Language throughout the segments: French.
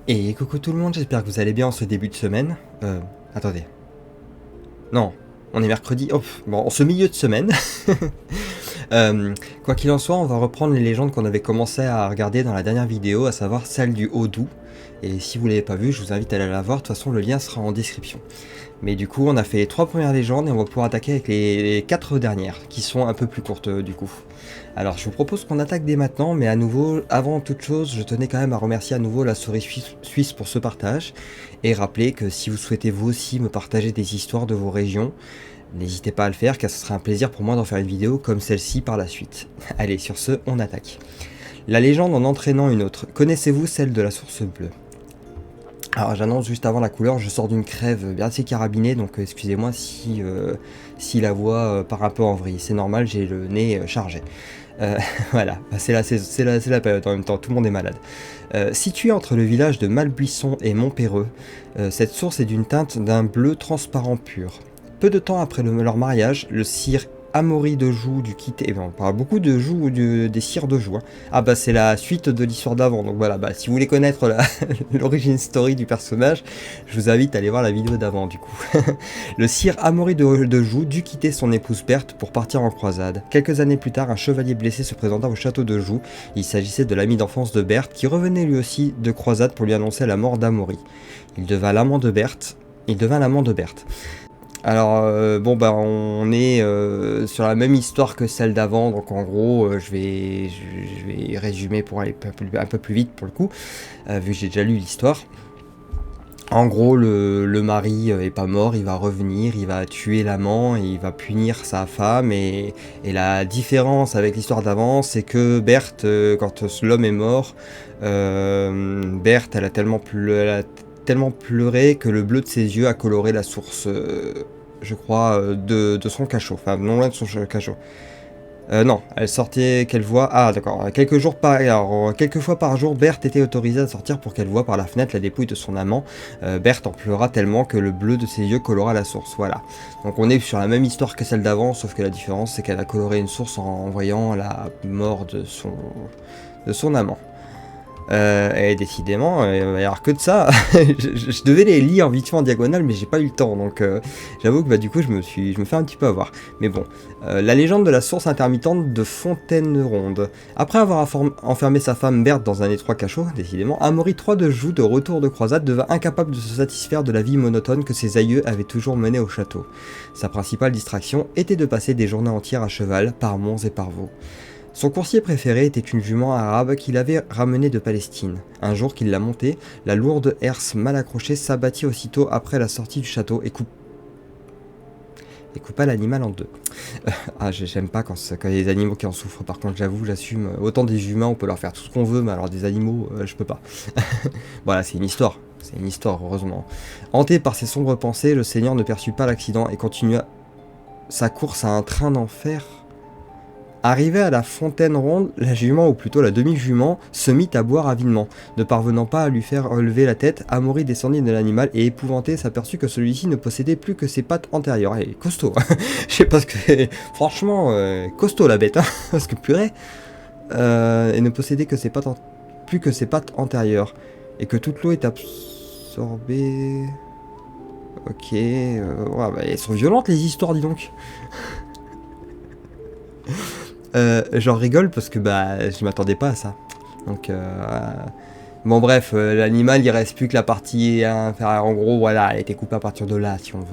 Et coucou tout le monde, j'espère que vous allez bien en ce début de semaine. Attendez. Non, on est mercredi. Oh, bon, en ce milieu de semaine. Quoi qu'il en soit, on va reprendre les légendes qu'on avait commencé à regarder dans la dernière vidéo, à savoir celle du Haut-Doubs. Et si vous l'avez pas vue, je vous invite à aller la voir, de toute façon le lien sera en description. Mais du coup, on a fait les 3 premières légendes et on va pouvoir attaquer avec les 4 dernières, qui sont un peu plus courtes du coup. Alors je vous propose qu'on attaque dès maintenant, mais à nouveau, avant toute chose, je tenais quand même à remercier à nouveau la souris suisse pour ce partage, et rappeler que si vous souhaitez vous aussi me partager des histoires de vos régions, n'hésitez pas à le faire, car ce sera un plaisir pour moi d'en faire une vidéo comme celle-ci par la suite. Allez, sur ce, on attaque. La légende en entraînant une autre. Connaissez-vous celle de la source bleue? Alors j'annonce juste avant la couleur, je sors d'une crève bien assez carabinée, donc excusez-moi si la voix part un peu en vrille. C'est normal, j'ai le nez chargé. Voilà, c'est la période en même temps, tout le monde est malade. Située entre le village de Malbuisson et Montpéreux, cette source est d'une teinte d'un bleu transparent pur. Peu de temps après leur mariage, le sire Amaury de Joux du quitter... Eh ben, on parle beaucoup de Joux, des sires de Joux. Hein. Ah bah c'est la suite de l'histoire d'avant, donc voilà, bah, si vous voulez connaître l'origine story du personnage, je vous invite à aller voir la vidéo d'avant du coup. Le sire Amaury de Joux dut quitter son épouse Berthe pour partir en croisade. Quelques années plus tard, un chevalier blessé se présenta au château de Joux. Il s'agissait de l'ami d'enfance de Berthe qui revenait lui aussi de croisade pour lui annoncer la mort d'Amaury. Il devint l'amant de Berthe. Alors bon bah on est sur la même histoire que celle d'avant, donc en gros je vais résumer pour aller un peu plus vite pour le coup, vu que j'ai déjà lu l'histoire. En gros le mari est pas mort, il va revenir, il va tuer l'amant, et il va punir sa femme, et la différence avec l'histoire d'avant c'est que Berthe, quand l'homme est mort, Berthe elle a tellement pleuré que le bleu de ses yeux a coloré la source, je crois, de son cachot, enfin non loin de son cachot. Non, elle sortait qu'elle voit... Ah d'accord, quelques fois par jour, Berthe était autorisée à sortir pour qu'elle voie par la fenêtre la dépouille de son amant. Berthe en pleura tellement que le bleu de ses yeux colora la source, voilà. Donc on est sur la même histoire que celle d'avant, sauf que la différence c'est qu'elle a coloré une source en voyant la mort de son amant. Et décidément, il va y avoir que de ça. je devais les lire vite fait en diagonale, mais j'ai pas eu le temps. Donc j'avoue que bah, du coup, je me fais un petit peu avoir. Mais bon, la légende de la source intermittente de Fontaine-Ronde. Après avoir enfermé sa femme Berthe dans un étroit cachot, décidément, Amaury III de Joux, de retour de croisade, devint incapable de se satisfaire de la vie monotone que ses aïeux avaient toujours menée au château. Sa principale distraction était de passer des journées entières à cheval, par monts et par vaux. Son coursier préféré était une jument arabe qu'il avait ramenée de Palestine. Un jour qu'il l'a montée, la lourde herse mal accrochée s'abattit aussitôt après la sortie du château et coupa l'animal en deux. J'aime pas quand il y a des animaux qui en souffrent, par contre j'assume, autant des humains on peut leur faire tout ce qu'on veut, mais alors des animaux, je peux pas. Voilà, c'est une histoire, heureusement. Hanté par ses sombres pensées, le seigneur ne perçut pas l'accident et continua sa course à un train d'enfer. Arrivé à la fontaine ronde, la jument, ou plutôt la demi-jument, se mit à boire avidement. Ne parvenant pas à lui faire relever la tête, Amaury descendit de l'animal et épouvanté s'aperçut que celui-ci ne possédait plus que ses pattes antérieures. Et costaud, hein. Je sais pas ce que... Franchement, costaud la bête, hein. Parce que purée. Et ne possédait que plus que ses pattes antérieures. Et que toute l'eau est absorbée... Ok, ouais, bah, elles sont violentes les histoires, dis donc. J'en rigole parce que bah je m'attendais pas à ça. Donc bon bref, l'animal il reste plus que la partie en gros voilà, elle a été coupée à partir de là si on veut.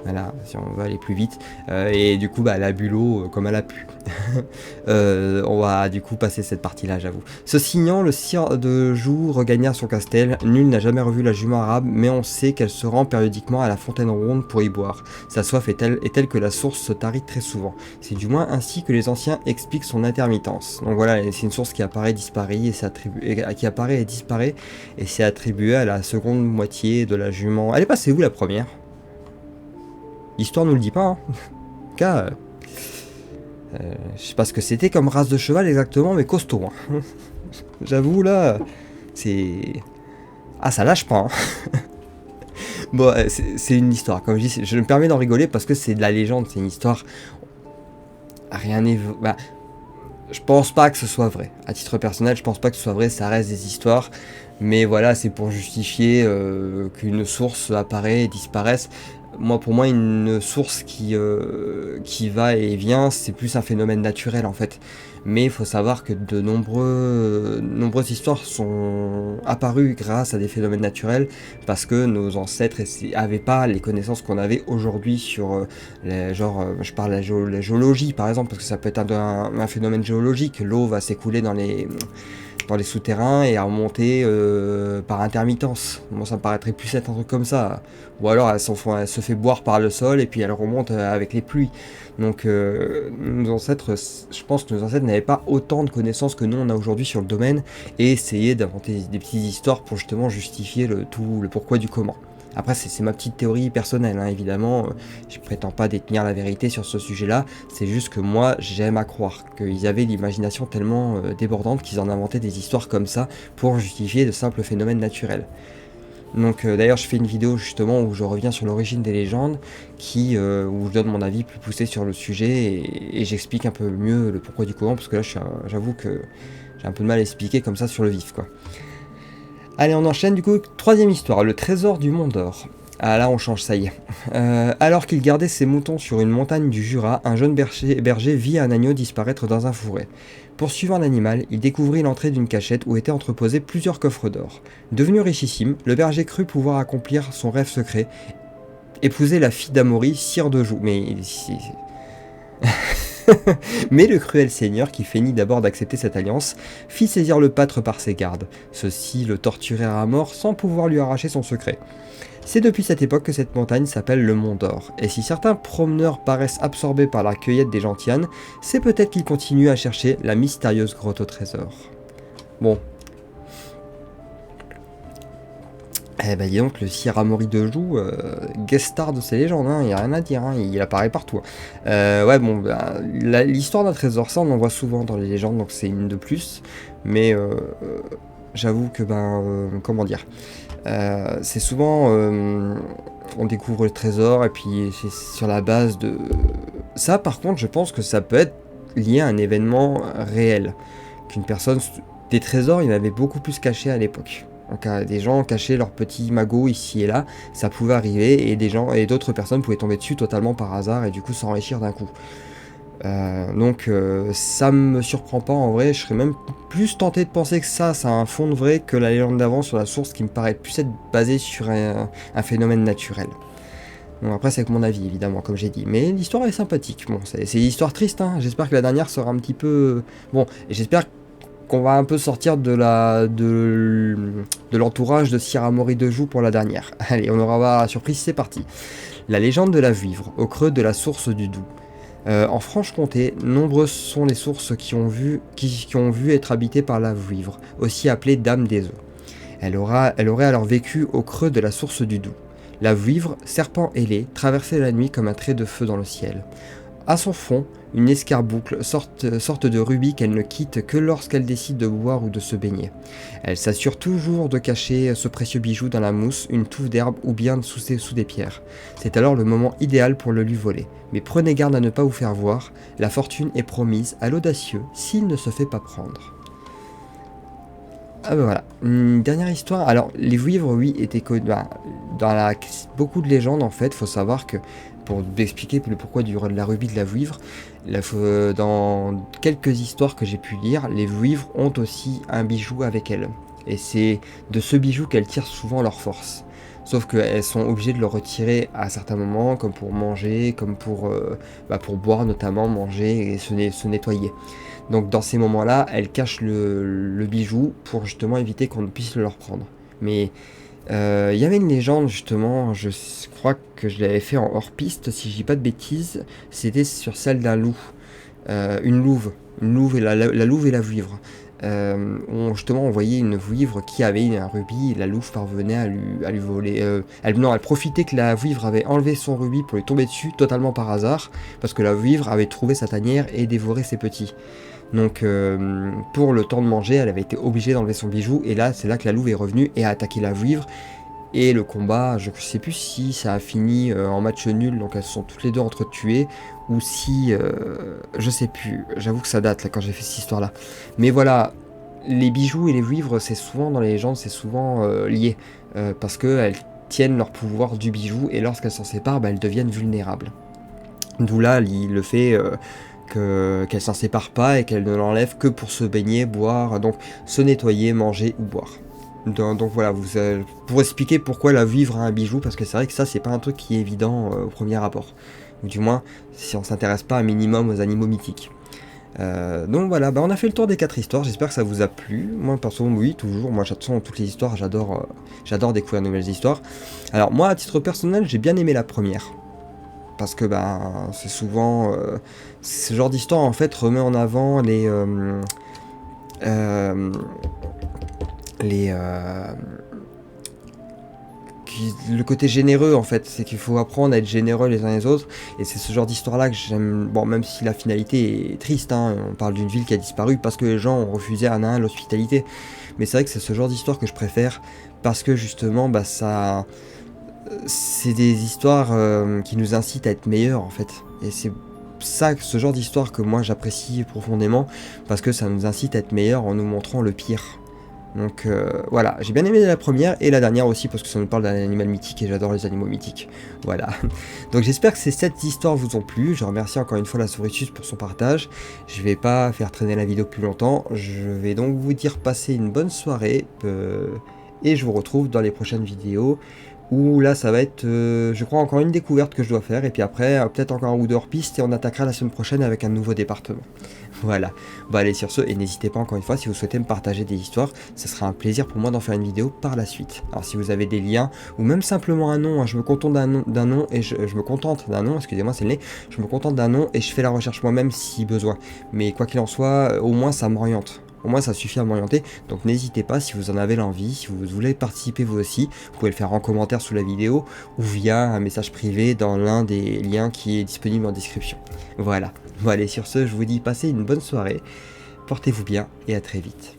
Voilà, si on veut aller plus vite. Et du coup bah elle a bu l'eau comme elle a pu. On va du coup passer cette partie là, j'avoue. Se signant, le sire de Joux regagna son castel. Nul n'a jamais revu la jument arabe, mais on sait qu'elle se rend périodiquement à la fontaine ronde pour y boire. Sa soif est telle que la source se tarit très souvent. C'est du moins ainsi que les anciens expliquent son intermittence. Donc voilà, c'est une source qui apparaît, disparaît, qui apparaît et disparaît, et c'est attribué à la seconde moitié de la jument. Elle est passée où la première? L'histoire nous le dit pas, hein. En tout cas, je sais pas ce que c'était comme race de cheval exactement, mais costaud. Hein. J'avoue là, c'est... Ah ça lâche pas. Hein. Bon, c'est une histoire, comme je dis, je me permets d'en rigoler parce que c'est de la légende, c'est une histoire. Rien n'est... Bah, Je pense pas que ce soit vrai. À titre personnel, je pense pas que ce soit vrai, ça reste des histoires. Mais voilà, c'est pour justifier qu'une source apparaît et disparaisse. Moi, pour moi, une source qui va et vient, c'est plus un phénomène naturel en fait. Mais il faut savoir que de nombreuses histoires sont apparues grâce à des phénomènes naturels parce que nos ancêtres n'avaient pas les connaissances qu'on avait aujourd'hui sur, je parle de la géologie par exemple, parce que ça peut être un phénomène géologique. L'eau va s'écouler dans les souterrains et à remonter par intermittence. Moi, ça me paraîtrait plus être un truc comme ça. Ou alors, elle se fait boire par le sol et puis elle remonte avec les pluies. Donc, nos ancêtres, je pense que nos ancêtres n'avaient pas autant de connaissances que nous on a aujourd'hui sur le domaine et essayer d'inventer des petites histoires pour justement justifier le pourquoi du comment. Après, c'est ma petite théorie personnelle, hein, évidemment. Je prétends pas détenir la vérité sur ce sujet-là. C'est juste que moi, j'aime à croire qu'ils avaient l'imagination tellement débordante qu'ils en inventaient des histoires comme ça pour justifier de simples phénomènes naturels. Donc d'ailleurs, je fais une vidéo justement où je reviens sur l'origine des légendes, où je donne mon avis plus poussé sur le sujet et j'explique un peu mieux le pourquoi du comment, parce que là, j'avoue que j'ai un peu de mal à expliquer comme ça sur le vif, quoi. Allez, on enchaîne du coup, troisième histoire, le trésor du Mont d'Or. Ah là, on change, ça y est. Alors qu'il gardait ses moutons sur une montagne du Jura, un jeune berger vit un agneau disparaître dans un fourré. Poursuivant l'animal, il découvrit l'entrée d'une cachette où étaient entreposés plusieurs coffres d'or. Devenu richissime, le berger crut pouvoir accomplir son rêve secret, épouser la fille d'Amaury, sire de Joux. Mais le cruel seigneur, qui feignit d'abord d'accepter cette alliance, fit saisir le pâtre par ses gardes. Ceux-ci le torturèrent à mort sans pouvoir lui arracher son secret. C'est depuis cette époque que cette montagne s'appelle le Mont d'Or, et si certains promeneurs paraissent absorbés par la cueillette des gentianes, c'est peut-être qu'ils continuent à chercher la mystérieuse grotte au trésor. Bon. Eh ben dis donc, le sire Amaury de Joux, guest star de ces légendes, il n'y a rien à dire, il apparaît partout. Ouais, bon, l'histoire d'un trésor, ça on en voit souvent dans les légendes, donc c'est une de plus, mais j'avoue que, comment dire, c'est souvent, on découvre le trésor, et puis c'est sur la base de... Ça, par contre, je pense que ça peut être lié à un événement réel, qu'une personne... Des trésors, il y en avait beaucoup plus cachés à l'époque. Donc des gens cachaient leurs petits magots ici et là, ça pouvait arriver et d'autres personnes pouvaient tomber dessus totalement par hasard et du coup s'enrichir d'un coup. Donc ça me surprend pas en vrai, je serais même plus tenté de penser que ça a un fond de vrai que la légende d'avant sur la source qui me paraît plus être basée sur un phénomène naturel. Bon après c'est que mon avis évidemment comme j'ai dit, mais l'histoire est sympathique, bon c'est une histoire triste, j'espère que la dernière sera un petit peu... Bon, et j'espère qu'on va un peu sortir de l'entourage de Sire Amaury de Joux pour la dernière. Allez, on aura voir la surprise, c'est parti. La légende de la Vuivre, au creux de la source du Doubs. En Franche-Comté, nombreuses sont les sources qui ont vu être habitées par la Vuivre, aussi appelée Dame des Eaux. Elle aurait alors vécu au creux de la source du Doubs. La Vuivre, serpent ailé, traversait la nuit comme un trait de feu dans le ciel. À son fond, une escarboucle, sorte de rubis qu'elle ne quitte que lorsqu'elle décide de boire ou de se baigner. Elle s'assure toujours de cacher ce précieux bijou dans la mousse, une touffe d'herbe ou bien sous des pierres. C'est alors le moment idéal pour le lui voler. Mais prenez garde à ne pas vous faire voir, la fortune est promise à l'audacieux s'il ne se fait pas prendre. Ah ben voilà, une dernière histoire. Alors, les Vuivres, oui, étaient connus. Dans beaucoup de légendes, en fait, faut savoir que, pour expliquer le pourquoi de la rubis de la Vuivre, dans quelques histoires que j'ai pu lire, les Vuivres ont aussi un bijou avec elles. Et c'est de ce bijou qu'elles tirent souvent leur force. Sauf qu'elles sont obligées de le retirer à certains moments, comme pour manger, comme pour boire notamment, manger et se nettoyer. Donc dans ces moments-là, elles cachent le bijou pour justement éviter qu'on ne puisse le leur prendre. Mais il y avait une légende justement, je crois que je l'avais fait en hors-piste, si je dis pas de bêtises, c'était sur celle d'un loup, une louve et la louve et la vuivre. On voyait une vuivre qui avait un rubis et la louve parvenait à lui voler. Elle profitait que la vuivre avait enlevé son rubis pour lui tomber dessus totalement par hasard, parce que la vuivre avait trouvé sa tanière et dévoré ses petits. Donc pour le temps de manger, elle avait été obligée d'enlever son bijou, et là c'est là que la louve est revenue et a attaqué la vuivre, Et le combat, je sais plus si ça a fini en match nul, donc elles se sont toutes les deux entretuées, ou si... je sais plus, j'avoue que ça date là quand j'ai fait cette histoire-là. Mais voilà, les bijoux et les vivres, c'est souvent dans les légendes, c'est souvent lié, parce qu'elles tiennent leur pouvoir du bijou, et lorsqu'elles s'en séparent, bah, elles deviennent vulnérables. D'où là, le fait qu'elles s'en séparent pas et qu'elles ne l'enlèvent que pour se baigner, boire, donc se nettoyer, manger ou boire. Donc voilà, pour expliquer pourquoi la vivre a un bijou, parce que c'est vrai que ça, c'est pas un truc qui est évident au premier abord. Ou du moins, si on s'intéresse pas un minimum aux animaux mythiques. Donc voilà, bah on a fait le tour des 4 histoires, j'espère que ça vous a plu. Moi perso, oui, toujours, moi j'attends toutes les histoires, j'adore découvrir de nouvelles histoires. Alors moi, à titre personnel, j'ai bien aimé la première. Parce que bah, c'est souvent... ce genre d'histoire en fait remet en avant euh, les le côté généreux en fait, c'est qu'il faut apprendre à être généreux les uns les autres, et c'est ce genre d'histoire là que j'aime, bon même si la finalité est triste, hein, on parle d'une ville qui a disparu parce que les gens ont refusé un à un l'hospitalité, mais c'est vrai que c'est ce genre d'histoire que je préfère, parce que justement bah ça... c'est des histoires qui nous incitent à être meilleurs en fait, et c'est ça, ce genre d'histoire que moi j'apprécie profondément, parce que ça nous incite à être meilleurs en nous montrant le pire. Donc voilà, j'ai bien aimé la première et la dernière aussi parce que ça nous parle d'un animal mythique et j'adore les animaux mythiques. Voilà. Donc j'espère que ces 7 histoires vous ont plu. Je remercie encore une fois la Souritus pour son partage. Je vais pas faire traîner la vidéo plus longtemps. Je vais donc vous dire passer une bonne soirée et je vous retrouve dans les prochaines vidéos où là ça va être, je crois, encore une découverte que je dois faire, et puis après peut-être encore un ou deux hors-pistes, et on attaquera la semaine prochaine avec un nouveau département. Voilà, bon allez sur ce, et n'hésitez pas encore une fois, si vous souhaitez me partager des histoires, ça sera un plaisir pour moi d'en faire une vidéo par la suite. Alors si vous avez des liens, ou même simplement un nom, hein, je me contente d'un nom, et je me contente d'un nom, excusez-moi c'est le nez, je me contente d'un nom, et je fais la recherche moi-même si besoin. Mais quoi qu'il en soit, au moins ça m'oriente. Au moins ça suffit à m'orienter, donc n'hésitez pas si vous en avez l'envie, si vous voulez participer vous aussi, vous pouvez le faire en commentaire sous la vidéo ou via un message privé dans l'un des liens qui est disponible en description. Voilà, bon allez sur ce, je vous dis passez une bonne soirée, portez-vous bien et à très vite.